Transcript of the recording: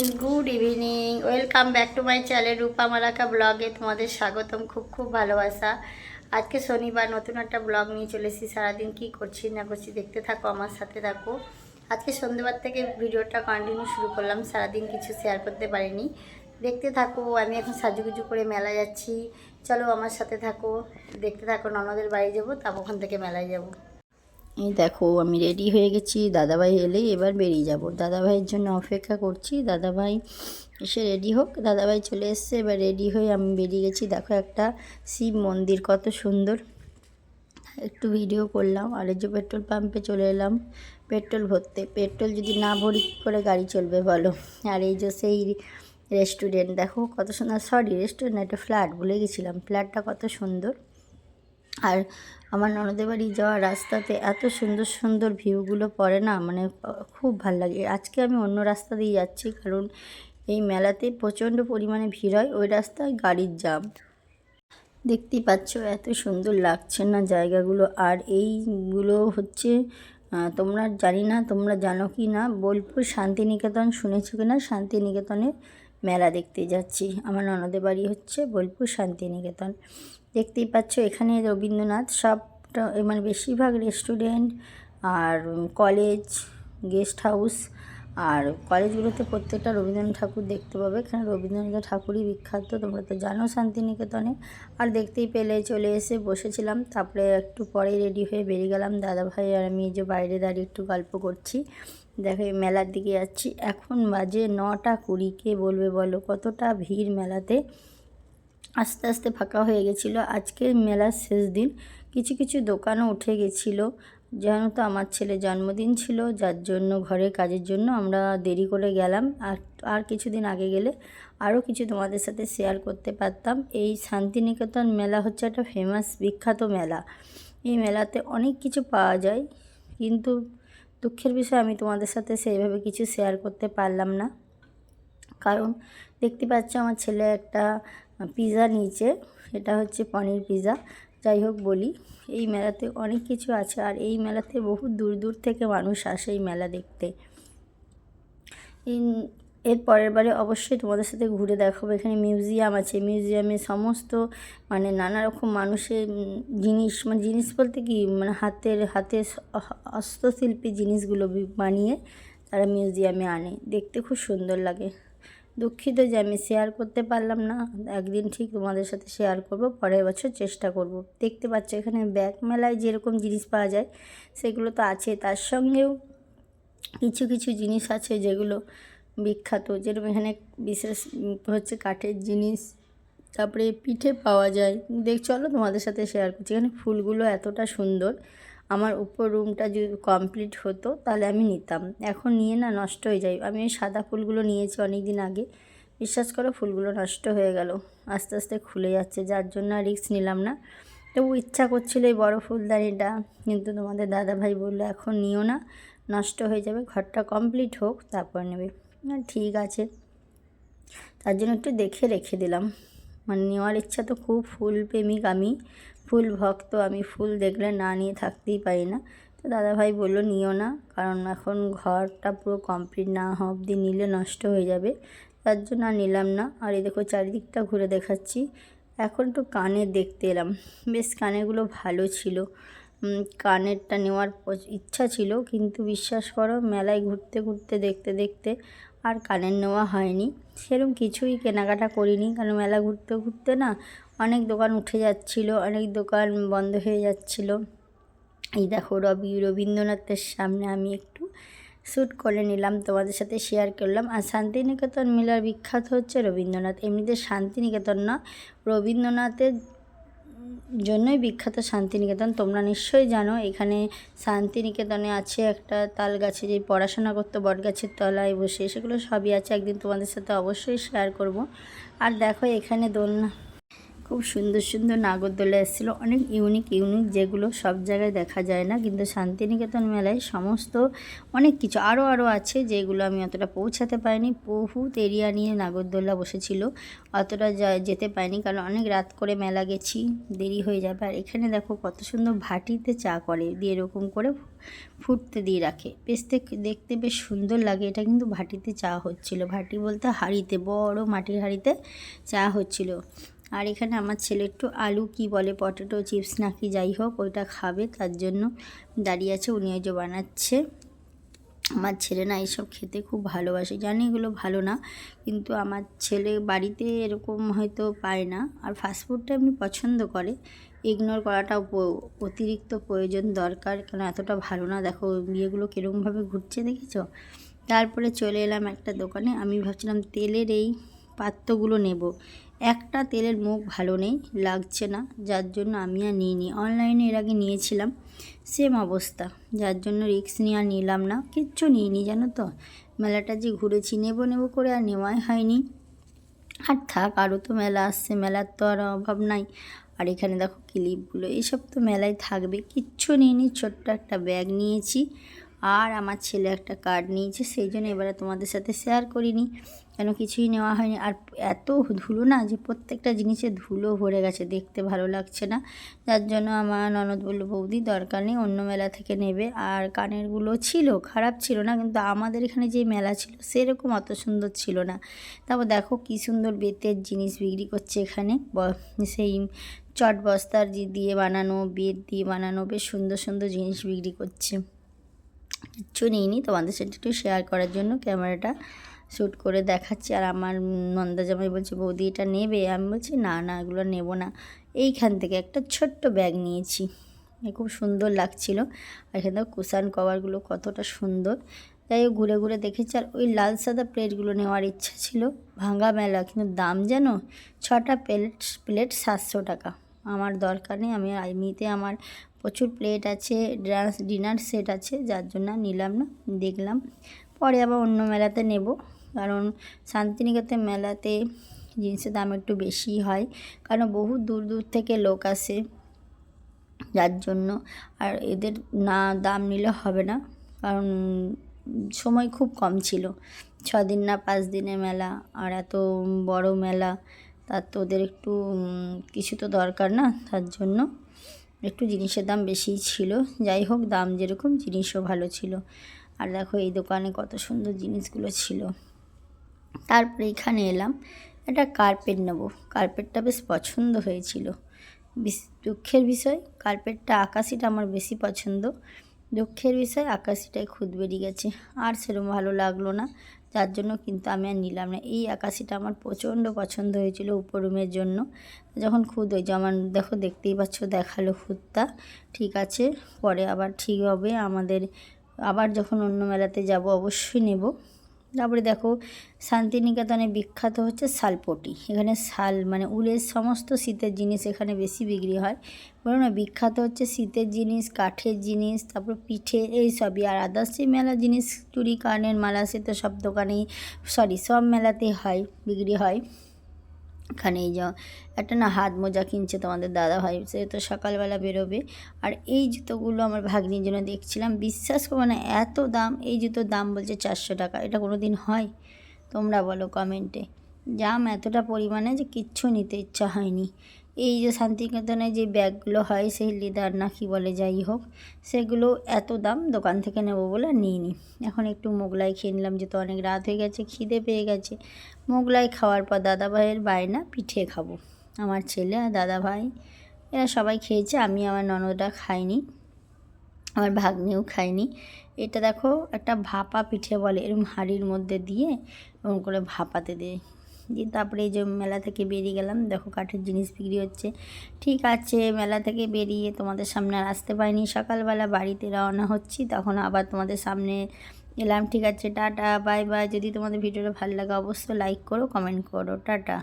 Friends, good evening. Welcome back to my channel Rupa মালাকা ব্লগে তোমাদের স্বাগতম। খুব খুব ভালোবাসা। আজকে শনিবার, নতুন একটা ব্লগ নিয়ে চলে এসেছি। সারাদিন কী করছি না করছি দেখতে থাকো, আমার সাথে থাকো। আজকে সন্ধ্যেবার থেকে ভিডিওটা কন্টিনিউ শুরু করলাম, সারাদিন কিছু শেয়ার করতে পারিনি। দেখতে থাকো। আমি এখন সাজুগুজু করে মেলা যাচ্ছি, চলো আমার সাথে থাকো, দেখতে থাকো। ননদের বাড়ি যাবো, তারপর ওখান থেকে মেলায় যাবো। এই দেখো আমি রেডি হয়ে গেছি, দাদাভাই এলেই এবার বেরিয়ে যাব। দাদাভাইয়ের জন্য অপেক্ষা করছি, দাদাভাই এসে রেডি হোক। দাদাভাই চলে এসছে, এবার রেডি হয়ে আমি বেরিয়ে গেছি। দেখো একটা শিব মন্দির, কত সুন্দর। একটু ভিডিও করলাম, আর এই যে পেট্রোল পাম্পে চলে এলাম পেট্রোল ভরতে। পেট্রোল যদি না ভরি করে গাড়ি চলবে বলো। আর এই যে সেই রেস্টুরেন্ট দেখো কত সুন্দর, সরি রেস্টুরেন্ট একটা ফ্ল্যাট, ভুলে গেছিলাম, ফ্ল্যাটটা কত সুন্দর। আর আমার ননদের বাড়ি যাওয়ার রাস্তাতে এত সুন্দর সুন্দর ভিউগুলো পড়ে না, মানে খুব ভাল লাগে। আজকে আমি অন্য রাস্তা দিয়ে যাচ্ছি, কারণ এই মেলাতে প্রচণ্ড পরিমাণে ভিড় হয়, ওই রাস্তায় গাড়ির জাম। দেখতেই পাচ্ছ এত সুন্দর লাগছে না জায়গাগুলো। আর এইগুলো হচ্ছে তোমরা জানি না তোমরা জানো কি না, বোলপুর শান্তিনিকেতন শুনেছো কি না, শান্তিনিকেতনে মেলা দেখতে যাচ্ছি। আমার ননদের বাড়ি হচ্ছে বোলপুর শান্তিনিকেতন। দেখতেই পাচ্ছ এখানে রবীন্দ্রনাথ সবটা, মানে বেশিরভাগ রেস্টুরেন্ট আর কলেজ, গেস্ট হাউস, আর কলেজগুলোতে প্রত্যেকটা রবীন্দ্রনাথ ঠাকুর দেখতে পাবে। এখানে রবীন্দ্রনাথ ঠাকুরই বিখ্যাত, তোমরা তো জানো শান্তিনিকেতনে। আর দেখতেই পেলে চলে এসে বসেছিলাম, তারপরে একটু পরেই রেডি হয়ে বেরিয়ে গেলাম। দাদাভাই আর আমি এই যে বাইরে দাঁড়িয়ে একটু গল্প করছি। দেখো এই মেলার দিকে যাচ্ছি, এখন বাজে 9:20। কে বলবে বলো কতটা ভিড় মেলাতে। আস্তে আস্তে ফাঁকা হয়ে গেছিলো। আজকে মেলার শেষ দিন, কিছু কিছু দোকানও উঠে গেছিলো। যেন তো আমার ছেলে জন্মদিন ছিল, যার জন্য ঘরের কাজের জন্য আমরা দেরি করে গেলাম। আর কিছুদিন আগে গেলে আরও কিছু তোমাদের সাথে শেয়ার করতে পারতাম। এই শান্তিনিকেতন মেলা হচ্ছে একটা ফেমাস বিখ্যাত মেলা। এই মেলাতে অনেক কিছু পাওয়া যায়, কিন্তু দুঃখের বিষয় আমি তোমাদের সাথে সেইভাবে কিছু শেয়ার করতে পারলাম না। কারণ দেখতে পাচ্ছ আমার ছেলে একটা পিৎজা নিয়েছে, এটা হচ্ছে পনির পিৎজা। যাই হোক বলি, এই মেলাতে অনেক কিছু আছে, আর এই মেলাতে বহু দূর দূর থেকে মানুষ আসে এই মেলা দেখতে। এর পরের বারে অবশ্যই তোমাদের সাথে ঘুরে দেখাবো। এখানে মিউজিয়াম আছে, মিউজিয়ামে সমস্ত মানে নানা রকম মানুষের জিনিস, মানে জিনিস বলতে কি, মানে হাতের হস্তশিল্পী জিনিসগুলো বানিয়ে তারা মিউজিয়ামে আনে, দেখতে খুব সুন্দর লাগে। দুঃখিত যে আমি শেয়ার করতে পারলাম না, একদিন ঠিক তোমাদের সাথে শেয়ার করব, পরের বছর চেষ্টা করব। দেখতে পাচ্ছ এখানে ব্যাগ মেলায় যেরকম জিনিস পাওয়া যায় সেগুলো তো আছে, তার সঙ্গেও কিছু কিছু জিনিস আছে যেগুলো বিখ্যাত। যেরকম এখানে বিশেষ হচ্ছে কাঠের জিনিস, তারপরে পিঠে পাওয়া যায়। চলো তোমাদের সাথে শেয়ার করছি। এখানে ফুলগুলো এতটা সুন্দর, আমার উপর রুমটা যদি কমপ্লিট হতো তাহলে আমি নিতাম, এখন নিয়ে না নষ্ট হয়ে যায়। আমি ওই সাদা ফুলগুলো নিয়েছি অনেক দিন আগে, বিশ্বাস করো ফুলগুলো নষ্ট হয়ে গেল, আস্তে আস্তে খুলে যাচ্ছে, যার জন্য আর রিস্ক নিলাম না। তবু ইচ্ছা করছিল এই বড়ো ফুলদানিটা, কিন্তু তোমাদের দাদাভাই বললো এখন নিও না, নষ্ট হয়ে যাবে, ঘরটা কমপ্লিট হোক তারপর নেবে। ঠিক আছে, তার জন্য একটু দেখে রেখে দিলাম। মানে নেওয়ার ইচ্ছা তো খুব, ফুল প্রেমিক আমি, ফুল ভক্ত আমি, ফুল দেখলে না নিয়ে থাকতেই পারি না। তো দাদাভাই বললো নিও না, কারণ এখন ঘরটা পুরো কমপ্লিট না হওয়া অবধি নিলে নষ্ট হয়ে যাবে, তার জন্য আর নিলাম না। আর এই দেখো চারিদিকটা ঘুরে দেখাচ্ছি। এখন একটু কানের দেখতে এলাম, বেশ কানেরগুলো ভালো ছিল, কানেরটা নেওয়ার ইচ্ছা ছিল, কিন্তু বিশ্বাস করো মেলায় ঘুরতে ঘুরতে দেখতে দেখতে আর কানের নেওয়া হয়নি। সেরকম কিছুই কেনাকাটা করিনি, কারণ মেলা ঘুরতে ঘুরতে না অনেক দোকান উঠে যাচ্ছিল, অনেক দোকান বন্ধ হয়ে যাচ্ছিল। এই দেখো রবীন্দ্রনাথের সামনে আমি একটু শ্যুট করে নিলাম, তোমাদের সাথে শেয়ার করলাম। আর শান্তিনিকেতন মেলার বিখ্যাত হচ্ছে রবীন্দ্রনাথ, এমনিতে শান্তিনিকেতন না, রবীন্দ্রনাথের জন্যই বিখ্যাত শান্তিনিকেতন। তোমরা নিশ্চয়ই জানো এখানে শান্তিনিকেতনে আছে একটা তাল গাছে, যে পড়াশোনা করতো বটগাছের তলায় বসে, সেগুলো সবই আছে, একদিন তোমাদের সাথে অবশ্যই শেয়ার করব। আর দেখো এখানে দোলনা, খুব সুন্দর সুন্দর নাগরদোলা এসেছিলো, অনেক ইউনিক ইউনিক, যেগুলো সব জায়গায় দেখা যায় না। কিন্তু শান্তিনিকেতন মেলায় সমস্ত অনেক কিছু আরও আছে, যেগুলো আমি অতটা পৌঁছাতে পারিনি। বহুত এরিয়া নিয়ে নাগরদোলা বসেছিল, অতটা যেতে পারিনি, কারণ অনেক রাত করে মেলা গেছি, দেরি হয়ে যাবে। আর এখানে দেখো কত সুন্দর ভাটিতে চা করে দিয়ে, এরকম করে ফুটতে দিয়ে রাখে, দেখতে বেশ সুন্দর লাগে। এটা কিন্তু ভাটিতে চা হচ্ছিল, ভাটি বলতে হাঁড়িতে, বড় মাটির হাঁড়িতে চা হচ্ছিল। আর এখানে আমার ছেলে একটু আলু কি বলে, পটেটো চিপস নাকি যাই হোক, ওইটা খাবে, তার জন্য দাঁড়িয়ে আছে। উনি ওই যে বানাচ্ছে। আমার ছেলে না এইসব খেতে খুব ভালোবাসে, জানি এগুলো ভালো না, কিন্তু আমার ছেলে বাড়িতে এরকম হয়তো পায় না। আর ফাস্টফুডটা এমনি পছন্দ করে, ইগনোর করাটাও অতিরিক্ত প্রয়োজন দরকার, কারণ এতটা ভালো না। দেখো বিয়েগুলো কীরকমভাবে ঘুরছে দেখেছো। তারপরে চলে এলাম একটা দোকানে, আমি ভাবছিলাম তেলের এই পাত্রগুলো নেব, একটা তেলের মুখ ভালো নেই, লাগছে না, যার জন্য আমি আর নিইনি। অনলাইনে এর আগে নিয়েছিলাম, সেম অবস্থা, যার জন্য রিস্ক নিয়ে আর নিলাম না, কিচ্ছু নিইনি জানো তো। মেলাটা যে ঘুরেছি, নেব করে আর নেওয়াই হয়নি। আর থাক, আরও তো মেলা আসছে, মেলার তো আর অভাব নাই। আর এখানে দেখো ক্লিপগুলো, এইসব তো মেলায় থাকবে, কিচ্ছু নিইনি। ছোট্ট একটা ব্যাগ নিয়েছি, আর আমার ছেলে একটা কার্ড নিয়েছে, সেই জন্য এবারে তোমাদের সাথে শেয়ার করিনি, কেন কিছুই নেওয়া হয়নি। আর এত ধুলো না, যে প্রত্যেকটা জিনিসে ধুলো ভরে গেছে, দেখতে ভালো লাগছে না, যার জন্য আমার ননদ বলল, বৌদি দরকার নেই, অন্য মেলা থেকে নেবে। আর কানেরগুলো ছিল, খারাপ ছিল না, কিন্তু আমাদের এখানে যে মেলা ছিল সেরকম অত সুন্দর ছিল না। তারপর দেখো কী সুন্দর বেতের জিনিস বিক্রি করছে এখানে, সেই চট বস্তার দিয়ে বানানো, বেত দিয়ে বানানো, বেশ সুন্দর সুন্দর জিনিস বিক্রি করছে। কিচ্ছু নিইনি, তোমাদের সাথে একটু শেয়ার করার জন্য ক্যামেরাটা শ্যুট করে দেখাচ্ছি। আর আমার নন্দা জামাই বলছে, বৌদি এটা নেবে? আমি বলছি না না, এগুলো নেব না। এইখান থেকে একটা ছোট্ট ব্যাগ নিয়েছি, খুব সুন্দর লাগছিল। আর এখানে কুশান কভারগুলো কতটা সুন্দর। যাই হোক ঘুরে ঘুরে দেখেছি। আর ওই লাল সাদা প্লেটগুলো নেওয়ার ইচ্ছা ছিল, ভাঙা মেলা, কিন্তু দাম যেন 6টা প্লেট 700 টাকা। আমার দরকার নেই, আমি এমনিতে আমার প্রচুর প্লেট আছে, ডিনার সেট আছে, যার জন্য নিলাম না। দেখলাম পরে আবার অন্য মেলাতে নেব, কারণ শান্তিনিকেতন মেলাতে জিনিসের দাম একটু বেশি হয়, কারণ বহু দূর দূর থেকে লোক আসে, যার জন্য। আর এদের না দাম নিলে হবে না, কারণ সময় খুব কম ছিল, 6 দিন না 5 দিনের মেলা, আর এত বড় মেলা, তার তো ওদের একটু কিছু তো দরকার না, তার জন্য একটু জিনিসের দাম বেশিই ছিল। যাই হোক, দাম যেরকম জিনিসও ভালো ছিল। আর দেখো এই দোকানে কত সুন্দর জিনিসগুলো ছিল। তারপরে এখানে এলাম, একটা কার্পেট নেব, কার্পেটটা বেশ পছন্দ হয়েছিল। দুঃখের বিষয় কার্পেটটা আকাশিটা আমার বেশি পছন্দ, দুঃখের বিষয় আকাশিটাই খুদ বেরিয়ে গেছে, আর সেরকম ভালো লাগলো না, যার জন্য কিন্তু আমি আর নিলাম না। এই আকাশিটা আমার প্রচণ্ড পছন্দ হয়েছিল উপর রুমের জন্য, যখন খুদ হয়েছে আমার, দেখো দেখতেই পাচ্ছ দেখালো খুদটা, ঠিক আছে, পরে আবার ঠিক হবে আমাদের, আবার যখন অন্য মেলাতে যাব অবশ্যই নেব। তারপরে দেখো শান্তিনিকেতনে বিখ্যাত হচ্ছে শালপটি, এখানে শাল মানে উলের সমস্ত শীতের জিনিস এখানে বেশি বিক্রি হয়, বলো না, বিখ্যাত হচ্ছে শীতের জিনিস, কাঠের জিনিস, তারপর পিঠে, এই সবই। আর আদার্স মেলা জিনিস, চুড়ি কানের মালা, সে তো সব দোকানেই, সব মেলাতেই হয়, বিক্রি হয়। এখানে এই যে একটা না হাত মোজা কিনছে তোমাদের দাদা ভাই, সে তো সকালবেলা বেরোবে। আর এই জুতোগুলো আমার ভাগ্নির জন্য দেখছিলাম, বিশ্বাস করবো না এত দাম, এই জুতোর দাম বলছে 400 টাকা। এটা কোনো দিন হয়? তোমরা বলো কমেন্টে। দাম এতটা পরিমাণে যে কিচ্ছু নিতে ইচ্ছা হয়নি। এই যে শান্তিনিকেতনে যে ব্যাগগুলো হয়, সেই লেদার না কি বলে, যাই হোক, সেগুলো এত দাম, দোকান থেকে নেবো বলে নিইনি। এখন একটু মোগলাই খেয়ে নিলাম, যেহেতু অনেক রাত হয়ে গেছে, খিদে পেয়ে গেছে। মোগলাই খাওয়ার পর দাদাভাইয়ের বায়না পিঠে খাবো, আমার ছেলে আর দাদাভাই এরা সবাই খেয়েছে, আমি আমার ননদরা খাইনি, আমার ভাগ্নিও খায়নি। এটা দেখো একটা ভাপা পিঠে বলে, এরকম হাঁড়ির মধ্যে দিয়ে এরকম করে ভাপাতে দিয়ে তারপরে এই যে মেলা থেকে বেরিয়ে গেলাম, দেখো কাঠের জিনিস বিক্রি হচ্ছে। ঠিক আছে, মেলা থেকে বেরিয়ে তোমাদের সামনে আর আসতে পারিনি, সকালবেলা বাড়িতে রওনা হচ্ছি, তখন আবার তোমাদের সামনে এলাম। ঠিক আছে, টাটা বাই বাই। যদি তোমাদের ভিডিওটা ভালো লাগে অবশ্যই লাইক করো, কমেন্ট করো, টাটা।